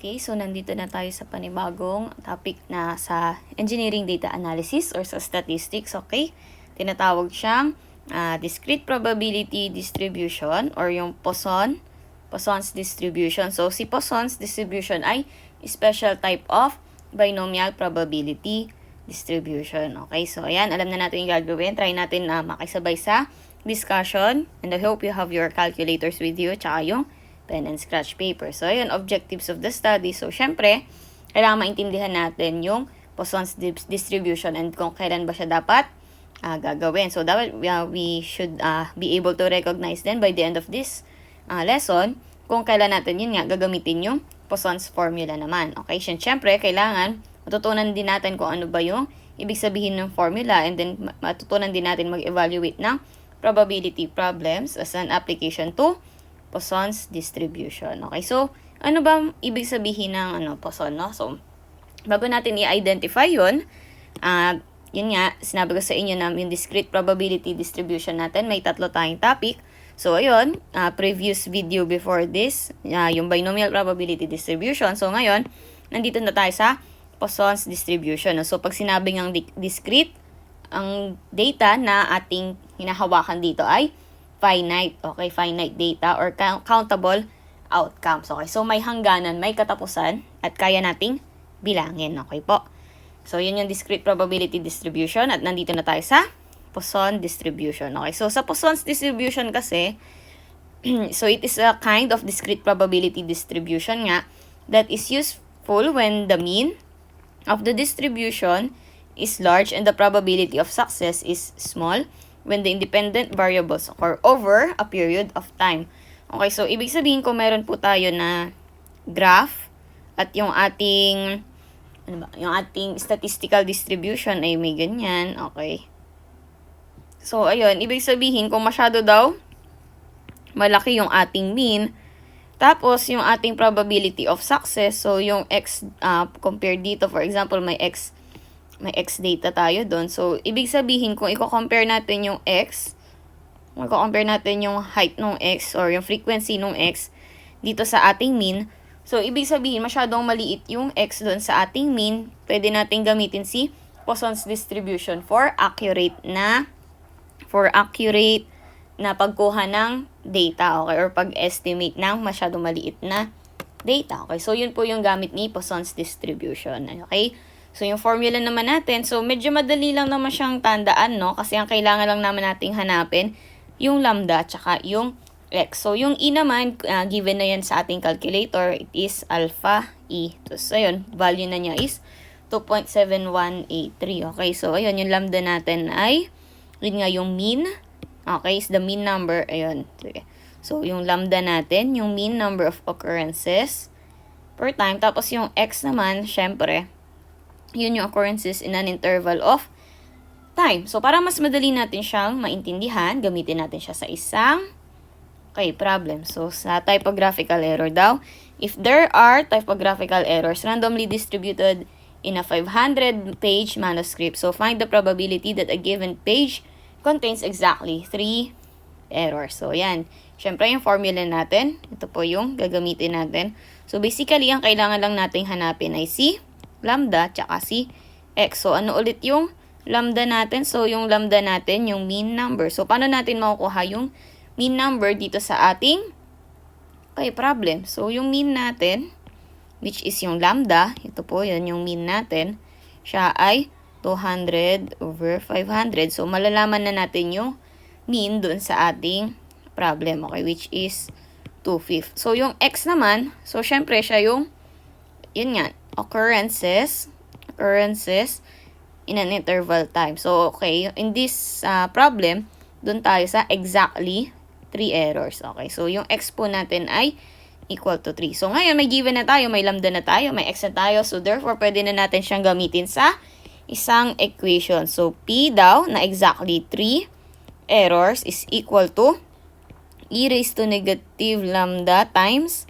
Okay, so nandito na tayo sa panibagong topic na sa engineering data analysis or sa statistics, okay? Tinatawag siyang discrete probability distribution or yung Poisson's distribution. So, si Poisson's distribution ay special type of binomial probability distribution. Okay, so ayan, alam na natin yung gagawin. Try natin na makisabay sa discussion. And I hope you have your calculators with you, tsaka yung pen and scratch paper. So, ayun, objectives of the study. So, syempre, kailangan maintindihan natin yung Poisson's distribution and kung kailan ba siya dapat gagawin. So, dapat we should be able to recognize then by the end of this lesson kung kailan natin yun nga gagamitin yung Poisson's formula naman. Okay, syempre, kailangan matutunan din natin kung ano ba yung ibig sabihin ng formula and then matutunan din natin mag-evaluate ng probability problems as an application to Poisson's distribution. Okay, so ano ba ibig sabihin ng Poisson, no? So, bago natin i-identify yun, yun nga, sinabi ko sa inyo na yung discrete probability distribution natin, may tatlo tayong topic. So, ayun, previous video before this, yung binomial probability distribution. So, ngayon, nandito na tayo sa Poisson's distribution. So, pag sinabing ang discrete, ang data na ating hinahawakan dito ay finite, okay, finite data or countable outcomes, okay. So, may hangganan, may katapusan, at kaya nating bilangin, okay po. So, yun yung discrete probability distribution at nandito na tayo sa Poisson distribution, okay. So, sa Poisson's distribution kasi, so it is a kind of discrete probability distribution nga that is useful when the mean of the distribution is large and the probability of success is small when the independent variables occur over a period of time. Okay, so ibig sabihin kung meron po tayo na graph at yung ating yung ating statistical distribution ay may ganyan, okay. So ayun, ibig sabihin kung masyado daw malaki yung ating mean, tapos yung ating probability of success, so yung x compared dito, for example, may x data tayo doon. So, ibig sabihin, kung i-compare natin yung x, kung i-compare natin yung height ng x or yung frequency ng x dito sa ating mean, so, ibig sabihin, masyadong maliit yung x doon sa ating mean, pwede natin gamitin si Poisson's distribution for accurate na pagkuha ng data, okay, or pag-estimate ng masyadong maliit na data, okay. So, yun po yung gamit ni Poisson's distribution, okay. So, yung formula naman natin, so medyo madali lang naman siyang tandaan, no? Kasi ang kailangan lang naman nating hanapin, yung lambda, tsaka yung x. So, yung e naman, given na yan sa ating calculator, it is alpha e. So, ayun, value na niya is 2.7183. Okay, so, ayun, yung lambda natin ay, yun nga yung mean. Okay, is the mean number, ayun. So, yung lambda natin, yung mean number of occurrences per time. Tapos, yung x naman, syempre, yun yung occurrences in an interval of time. So, para mas madali natin siyang maintindihan, gamitin natin siya sa isang problem. So, sa typographical error daw, if there are typographical errors randomly distributed in a 500-page manuscript, so find the probability that a given page contains exactly 3 errors. So, yan. Siyempre, yung formula natin, ito po yung gagamitin natin. So, basically, ang kailangan lang nating hanapin ay si lambda, tsaka si x. So, ano ulit yung lambda natin? So, yung lambda natin, yung mean number. So, paano natin makukuha yung mean number dito sa ating problem? So, yung mean natin, which is yung lambda, ito po, yun yung mean natin, siya ay 200 over 500. So, malalaman na natin yung mean dun sa ating problem, okay, which is 2/5. So, yung x naman, so, syempre, siya yung, yun nga, occurrences in an interval time. So, okay, in this problem, dun tayo sa exactly 3 errors. Okay, so yung x po natin ay equal to 3. So, ngayon, may given na tayo, may lambda na tayo, may x na tayo. So, therefore, pwede na natin siyang gamitin sa isang equation. So, p daw na exactly 3 errors is equal to e raised to negative lambda times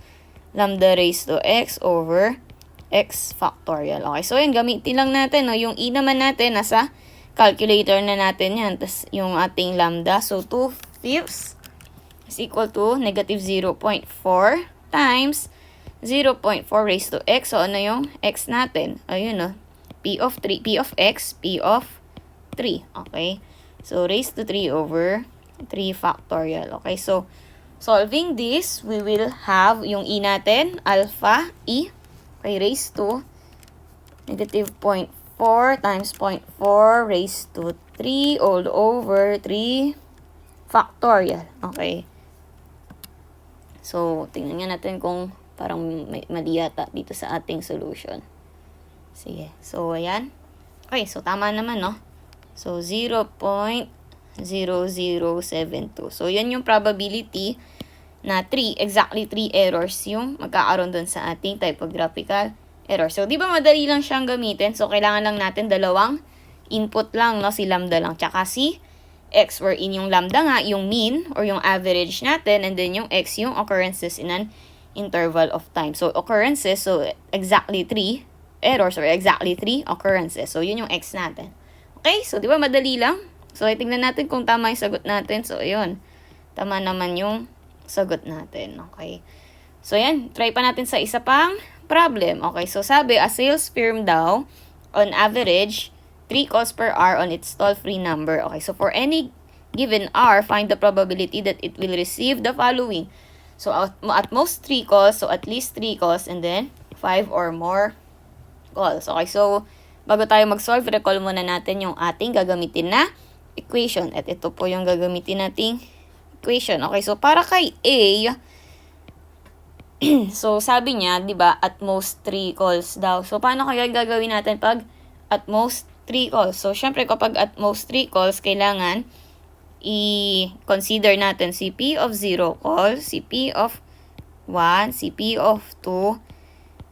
lambda raised to x over x factorial. Okay, so yun, gamitin lang natin, no? Yung e naman natin, nasa calculator na natin yan. Tapos yung ating lambda, so 2/5 is equal to negative 0.4 times 0.4 raised to x. So, ano yung x natin? Ayun, no? P of x, P of 3. Okay? So, raised to 3 over 3 factorial. Okay? So, solving this, we will have yung e natin, alpha e, okay, raised to negative 0.4 times 0.4 raised to 3 all over 3 factorial. Okay? So, tingnan nga natin kung parang may mali yata dito sa ating solution. Sige. So, ayan. Okay, so tama naman, no? So, 0.0072. So, yan yung probability na exactly 3 errors yung magkakaroon dun sa ating typographical error. So, di ba madali lang siyang gamitin? So, kailangan lang natin dalawang input lang, no? Si lambda lang, tsaka si x, wherein yung lambda nga, yung mean or yung average natin, and then yung x, yung occurrences in an interval of time. So, occurrences, so exactly 3 errors or exactly 3 occurrences. So, yun yung x natin. Okay? So, di ba madali lang? So, tingnan natin kung tama yung sagot natin. So, ayun. Tama naman yung sagot natin. Okay? So, yan. Try pa natin sa isa pang problem. Okay? So, sabi, a sales firm daw, on average, 3 calls per hour on its toll-free number. Okay? So, for any given hour, find the probability that it will receive the following. So, at most 3 calls, so at least 3 calls, and then 5 or more calls. Okay, so, bago tayo mag-solve, recall muna natin yung ating gagamitin na equation. At ito po yung gagamitin nating equation. Okay, so para kay A, so sabi niya, di ba, at most 3 calls daw. So, paano kaya gagawin natin pag at most 3 calls? So, syempre, kapag at most 3 calls, kailangan i-consider natin si P of 0 calls, si P of 1, si P of 2,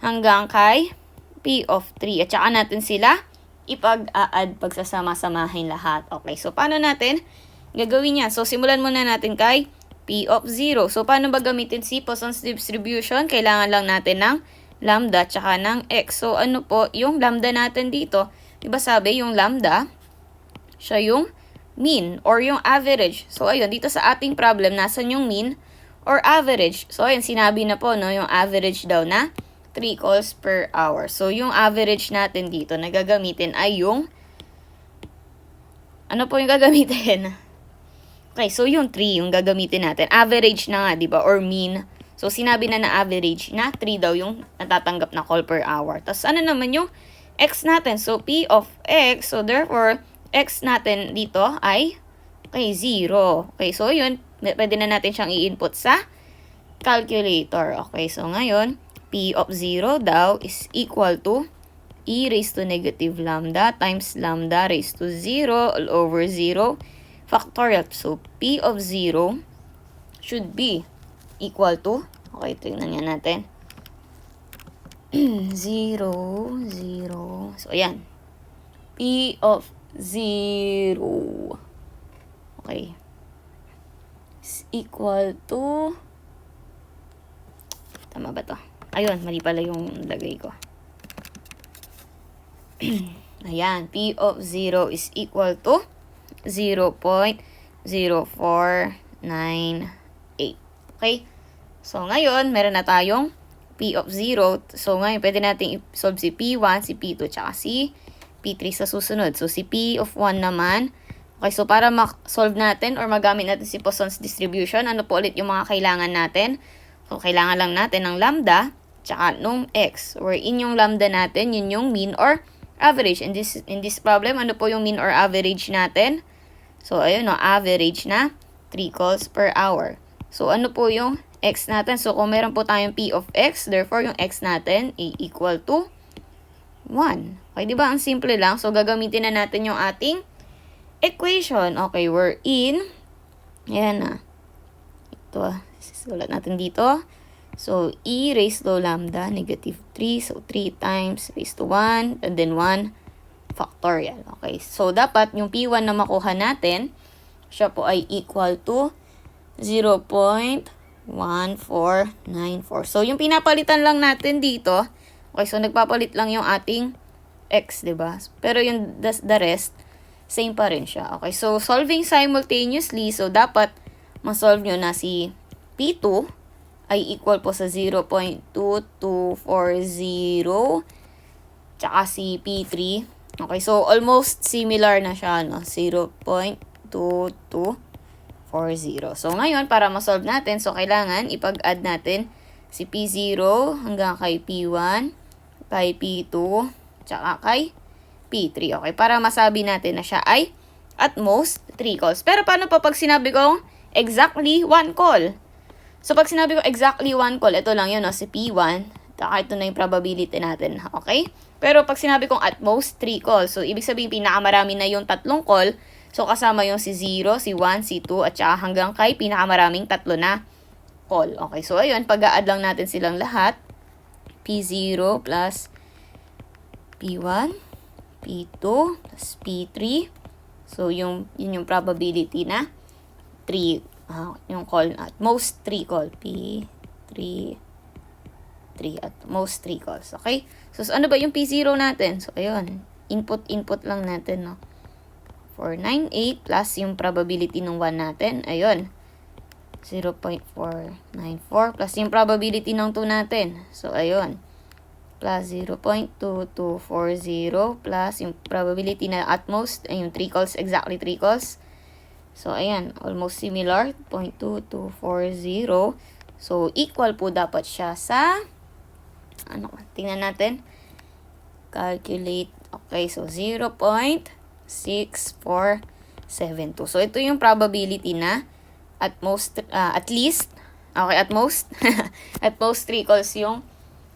hanggang kay P of 3. At saka natin sila ipag-a-add, pagsasama-samahin lahat. Okay, so paano natin gagawin yan? So, simulan muna natin kay P of 0. So, paano ba gamitin si Poisson's distribution? Kailangan lang natin ng lambda at saka ng x. So, ano po yung lambda natin dito? Diba sabi, yung lambda, siya yung mean or yung average. So, ayun, dito sa ating problem, nasan yung mean or average? So, ayun, sinabi na po, no, yung average daw na 3 calls per hour. So, yung average natin dito na gagamitin ay yung, ano po yung gagamitin? Okay, so yung 3 yung gagamitin natin. Average na nga, di ba? Or mean. So, sinabi na na average na 3 daw yung natatanggap na call per hour. Tapos, ano naman yung x natin? So, P of x. So, therefore, x natin dito ay okay, 0. Okay, so yun, pwede na natin siyang i-input sa calculator. Okay, so ngayon, P of 0 daw is equal to e raised to negative lambda times lambda raised to 0 all over 0 factorial. So, P of 0 should be equal to, okay, tingnan nga natin, 0, 0. So, ayan. P of 0. Okay. Is equal to, tama ba to? Ayun, mali pala yung lagay ko. Ayan, P of 0 is equal to 0.0498. Okay? So, ngayon, meron na tayong P of 0. So, ngayon, pwede natin i-solve si P1, si P2, tsaka si P3 sa susunod. So, si P of 1 naman. Okay, so para ma-solve natin or magamit natin si Poisson's distribution, ano po ulit yung mga kailangan natin? So, kailangan lang natin ng lambda, tsaka nung x. Wherein yung lambda natin, yun yung mean or average. In this problem, ano po yung mean or average natin? So, ayun no, average na 3 calls per hour. So, ano po yung x natin? So, kung meron po tayong P of x, therefore, yung x natin ay equal to 1. Okay, di ba? Ang simple lang. So, gagamitin na natin yung ating equation. Okay, we're in. Ayan na. Ito, sulat natin dito. So, e raised to lambda, negative 3. So, 3 times raised to 1, and then 1 factorial. Okay, so, dapat yung P1 na makuha natin, siya po ay equal to 0.1494. So, yung pinapalitan lang natin dito, okay, so, nagpapalit lang yung ating x, diba? Pero yung the rest, same pa rin siya. Okay, so solving simultaneously, so dapat ma-solve nyo na si P2 ay equal po sa 0.2240 tsaka si P3. Okay, so almost similar na siya, no? 0.2240. So ngayon, para ma-solve natin, so kailangan ipag-add natin si P0 hanggang kay P1, kay P2, tsaka kay P3. Okay, para masabi natin na siya ay at most 3 calls. Pero paano pa pag sinabi kong exactly 1 call? So pag sinabi ko exactly 1 call, ito lang yun, no? Si P1, ito na yung probability natin. Okay? Pero pag sinabi kong at most 3 calls, so ibig sabihin pinakamarami na yung 3 call. So kasama yung si 0, si 1, si 2, at saka hanggang kay pinakamaraming 3 na call. Okay, so ayun, pag-a-add lang natin silang lahat. P0 plus P1, P2, plus P3. So yun yung probability na 3, yung call, at most 3 call. P3, 3 at most 3 calls. Okay? So ano ba yung P0 natin? So ayun, input lang natin, no? 498 plus yung probability ng 1 natin. Ayun. 0.494 plus yung probability ng 2 natin. So ayun. Plus 0.2240 plus yung probability na at most ay yung 3 calls, exactly 3 calls. So ayan, almost similar, 0.2240. So equal po dapat siya sa tingnan natin. Calculate. Okay, so 0.6472. So ito yung probability na at most, at least, okay, at most, at most 3 calls yung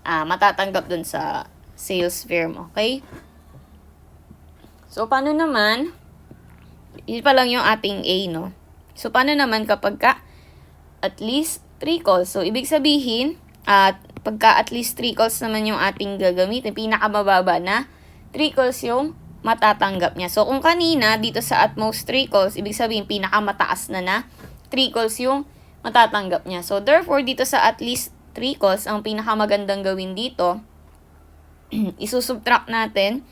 matatanggap dun sa sales firm, okay? So paano naman, yun pa lang yung ating A, no? So paano naman kapag at least 3 calls? So ibig sabihin, pagka at least 3 calls naman yung ating gagamitin, pinakamababa na 3 calls yung matatanggap niya. So kung kanina dito sa at most 3 calls, ibig sabihin pinakamataas na 3 calls yung matatanggap niya. So therefore dito sa at least 3 calls, ang pinakamagandang gawin dito, isusubtract natin.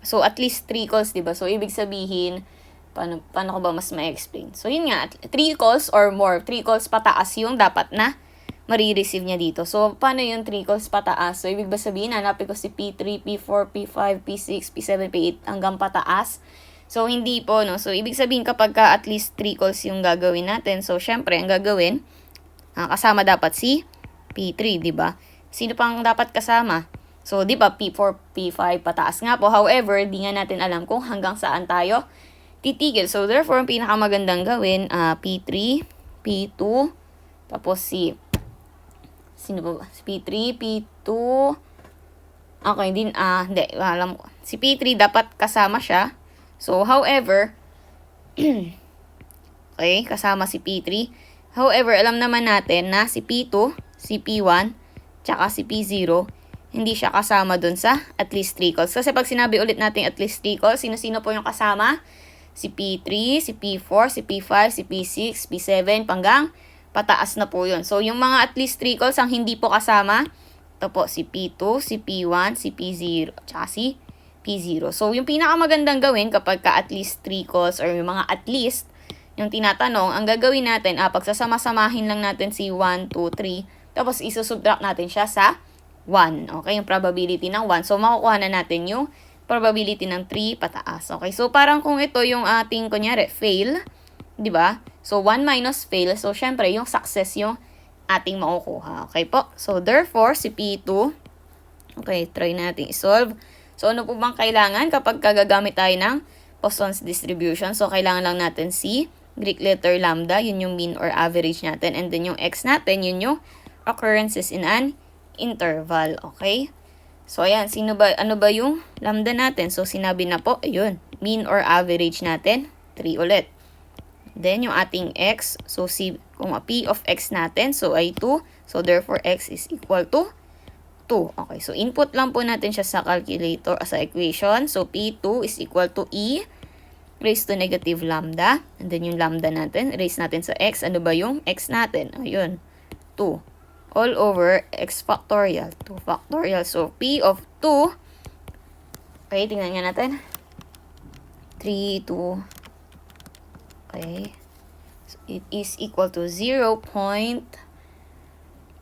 So at least 3 calls, 'di ba? So ibig sabihin, paano ko ba mas ma-explain? So yun nga, 3 calls or more, 3 calls pataas yung dapat na marireceive niya dito. So, paano yung 3 calls pataas? So, ibig ba sabihin, hanapin ko si P3, P4, P5, P6, P7, P8 hanggang pataas? So, hindi po, no? So, ibig sabihin kapag at least 3 calls yung gagawin natin, so, syempre, ang gagawin, kasama dapat si P3, di ba? Sino pang dapat kasama? So, di ba, P4, P5 pataas nga po. However, di nga natin alam kung hanggang saan tayo titigil. So, therefore, ang pinakamagandang gawin, P3, P2, tapos sino ba? Si P3, P2. Okay, hindi, alam ko. Si P3 dapat kasama siya. So, however, okay, kasama si P3. However, alam naman natin na si P2, si P1, tsaka si P0, hindi siya kasama dun sa at least 3 calls. Kasi pag sinabi ulit natin at least 3 calls, sino-sino po yung kasama? Si P3, si P4, si P5, si P6, P7, panggang pataas na po yun. So, yung mga at least 3 calls ang hindi po kasama, ito po si P2, si P1, si P0, tsaka si P0. So, yung pinakamagandang gawin kapag at least 3 calls or yung mga at least, yung tinatanong, ang gagawin natin, pagsasama-samahin lang natin si 1, 2, 3, tapos isusubtract natin siya sa 1. Okay, yung probability ng 1. So, makukuha na natin yung probability ng 3 pataas. Okay, so parang kung ito yung ating, kunyari, fail, di ba? So, 1 minus fail. So, syempre, yung success yung ating makukuha. Okay po? So, therefore, si P2, okay, try natin i-solve. So, ano po bang kailangan kapag gagamit tayo ng Poisson's distribution? So, kailangan lang natin si Greek letter lambda, yun yung mean or average natin. And then, yung x natin, yun yung occurrences in an interval. Okay? So, ayan, ano ba yung lambda natin? So, sinabi na po, ayun, mean or average natin, 3 ulit. Then, yung ating x, so kung p of x natin, so ay 2. So, therefore, x is equal to 2. Okay, so input lang po natin siya sa calculator, sa equation. So, P2 is equal to E raised to negative lambda. And then, yung lambda natin, raise natin sa x. Ano ba yung x natin? Ayun, 2. All over x factorial, 2 factorial. So, P of 2, okay, tingnan nga natin. 3, 2, okay. So, it is equal to 0.2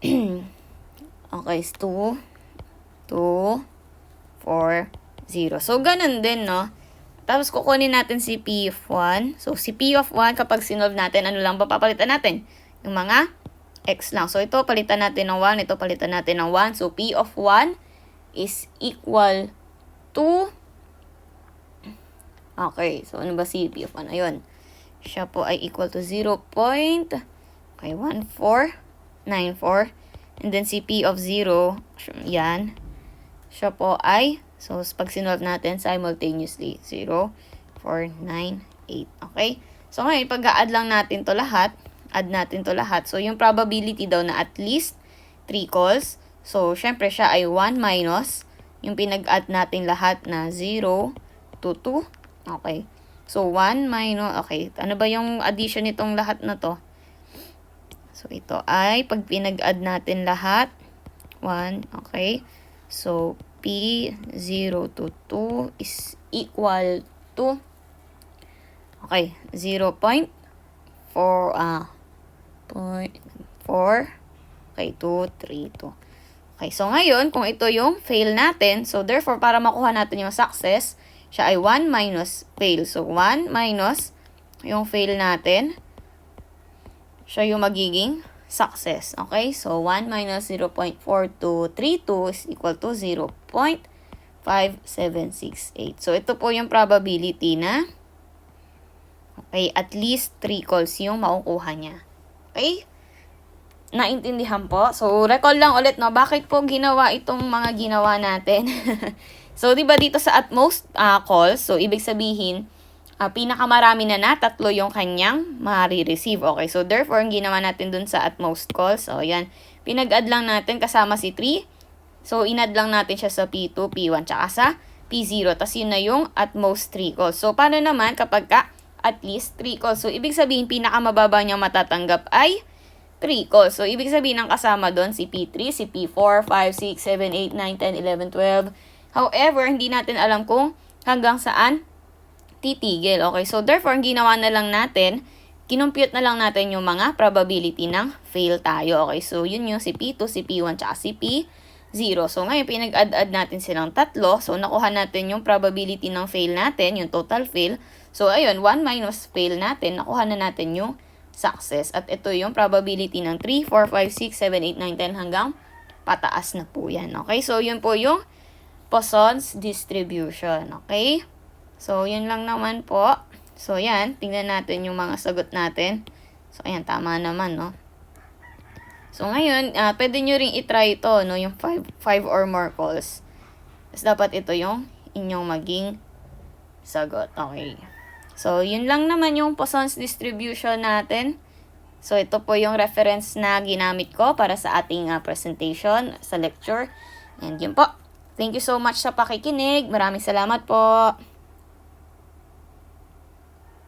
Okay, is 2, 2, 4, 0. So, ganun din, no? Tapos, kukunin natin si P of 1. So, si P of 1, kapag sinolve natin, ano lang ba papalitan natin? Yung mga x lang. So, ito, palitan natin ng 1. Ito, palitan natin ng 1. So, P of 1 is equal to... Okay, so ano ba si P of 1? Ayun. Siya po ay equal to 0.1494. And then si P of 0, yan. Siya po ay, so pag sinolve natin simultaneously, 0, 4, 9, 8. Okay? So ngayon, pag-add lang natin to lahat, add natin to lahat. So yung probability daw na at least 3 calls. So syempre siya ay 1 minus yung pinag-add natin lahat na 0 to 2. Okay. So 1 minus, okay. Ano ba yung addition nitong lahat na to? So, ito ay, pag pinag-add natin lahat, 1, okay. So, P0 to 2 is equal to, okay, 0.4, okay, 2, 3, 2. Okay, so ngayon, kung ito yung fail natin, so therefore, para makuha natin yung success, siya ay 1 minus fail. So, 1 minus yung fail natin, siya yung magiging success. Okay? So, 1 minus 0.4232 is equal to 0.5768. So, ito po yung probability na okay, at least 3 calls yung makukuha niya. Okay? Naintindihan po? So, recall lang ulit, no? Bakit po ginawa itong mga ginawa natin? So, di ba dito sa at most calls, so ibig sabihin, pinakamarami na 3 yung kanyang ma-receive. Okay, so therefore, ang ginawa natin dun sa at most calls, so yan, pinag-add lang natin kasama si 3. So, in-add lang natin siya sa P2, P1, tsaka sa P0. Tapos yun na yung at most 3 calls. So, paano naman kapag at least 3 calls? So, ibig sabihin, pinakamababa niyang matatanggap ay 3 calls. So, ibig sabihin, ang kasama doon si P3, si P4, 5, 6, 7, 8, 9, 10, 11, 12. However, hindi natin alam kung hanggang saan titigil. Okay, so therefore, ang ginawa na lang natin, kinumpute na lang natin yung mga probability ng fail tayo. Okay, so yun yung si P2, si P1, tsaka si P0. So ngayon, pinag-add natin silang 3. So nakuha natin yung probability ng fail natin, yung total fail. So ayun, 1 minus fail natin, nakuha na natin yung success. At ito yung probability ng 3, 4, 5, 6, 7, 8, 9, 10 hanggang pataas na po yan. Okay, so yun po yung Poisson's distribution. Okay? So, yun lang naman po. So, yan. Tingnan natin yung mga sagot natin. So, ayan. Tama naman, no? So, ngayon, pwede nyo ring itry ito, no? Yung 5 or more calls. Tapos, dapat ito yung inyong maging sagot. Okay. So, yun lang naman yung Poisson's distribution natin. So, ito po yung reference na ginamit ko para sa ating presentation sa lecture. And yun po. Thank you so much sa pakikinig. Maraming salamat po.